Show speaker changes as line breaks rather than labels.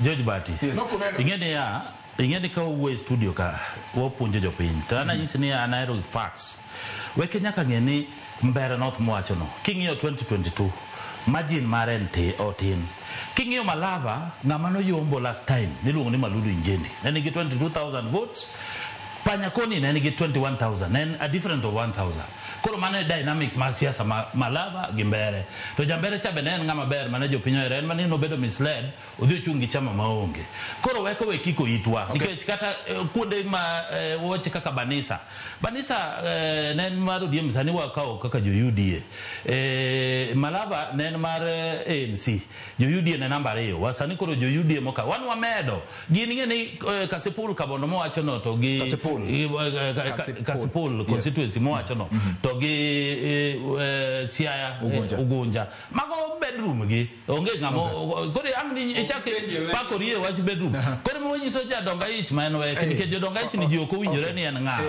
George Bati. Ingeni ka uwe studio ka wapunjo jopiny. To ana nyisi ni anaero facts. Weke nyaka ngeni mbere North mwacho no. King'iyo 2022. Margin mare nte otin. King'iyo Malava ng'ama no yombo last time niluongo ni Maludu Injendi. Ne nigi 22,000 votes. Panyakoni ne nigi 21,000. Ne a different of 1,000. Koro mane dynamics mar siasa Malava gi Mbere. To Jambere cha bene en ng'ama ber mane jopiny ohere, en mane nobedo misled odhi ochung gi chama maonge. Koro weko we kiko itwa nikech kata kuonde ma woche kaka Banisa ne en mar ODM sani wakawo kaka jo UDA. Malava ne en mar ANC, jo UDA ne namba 2. Wasani koro jo UDA moka wan wamedo gin ng'eni Kasipul Kabondo mowacho no to gi Kasipul constituency mowacho no to gi Siaya Ugunja mago bedroom gi onge ngamo kore amni ichake pakori e wach bedroom kore mo nyiso jadonga ich ma en we nikech jodonga ich ni ji ok owinjore ni en ng'awa.